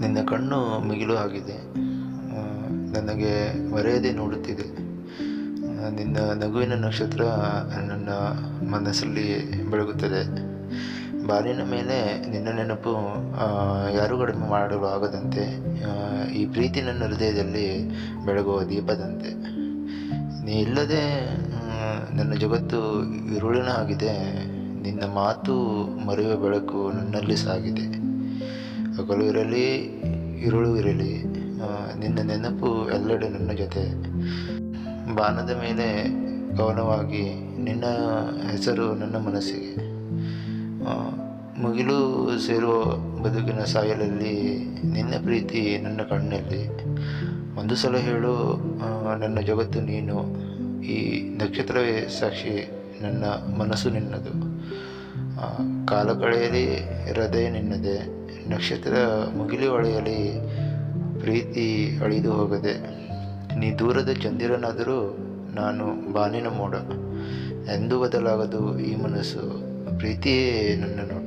ನಿನ್ನ ಕಣ್ಣು ಮಿಗಿಲು ಆಗಿದೆ, ನನಗೆ ಮರೆಯದೆ ನೋಡುತ್ತಿದೆ. ನಿನ್ನ ನಗುವಿನ ನಕ್ಷತ್ರ ನನ್ನ ಮನಸ್ಸಲ್ಲಿ ಬೆಳಗುತ್ತದೆ. ಬಾನಿನ ಮೇಲೆ ನಿನ್ನ ನೆನಪು ಯಾರೂ ಕಡಿಮೆ ಮಾಡಲು ಆಗದಂತೆ, ಈ ಪ್ರೀತಿ ನನ್ನ ಹೃದಯದಲ್ಲಿ ಬೆಳಗುವ ದೀಪದಂತೆ. ನೀ ಇಲ್ಲದೆ ನನ್ನ ಜಗತ್ತು ഇരുಳಿನ ಆಗಿದೆ. ನಿನ್ನ ಮಾತು ಮರೆಯುವ ಬೆಳಕು ನನ್ನಲ್ಲಿ ಸಾಗಿದೆ. ಹಗಲು ಇರಲಿ ഇരുಳು ಇರಲಿ, ನಿನ್ನ ನೆನಪು ಎಲ್ಲೆಡೆ ನನ್ನ ಜೊತೆ. ಬಾನದ ಮೇಲೆ ಗೌನವಾಗಿ ನಿನ್ನ ಹೆಸರು ನನ್ನ ಮನಸ್ಸಿಗೆ. ಮುಗಿಲು ಸೇರುವ ಬದುಕಿನ ಸಾಯಲಲ್ಲಿ ನಿನ್ನ ಪ್ರೀತಿ ನನ್ನ ಕಣ್ಣಲ್ಲಿ. ಒಂದು ಸಲ ಹೇಳು, ನನ್ನ ಜಗತ್ತು ನೀನು. ಈ ನಕ್ಷತ್ರವೇ ಸಾಕ್ಷಿ, ನನ್ನ ಮನಸ್ಸು ನಿನ್ನದು. ಕಾಲ ಕಳೆಯಲಿ ಹೃದಯ ನಿನ್ನದೆ. ನಕ್ಷತ್ರ ಮುಗಿಲು ಹೊಳೆಯಲಿ ಪ್ರೀತಿ ಅಳಿದು ಹೋಗದೆ. ನೀ ದೂರದ ಚಂದಿರನಾದರೂ ನಾನು ಬಾನಿನ ಮೋಡ. ಎಂದೂ ಬದಲಾಗದು ಈ ಮನಸ್ಸು. ಪ್ರೀತಿಯೇ ನನ್ನ ನೋಡ.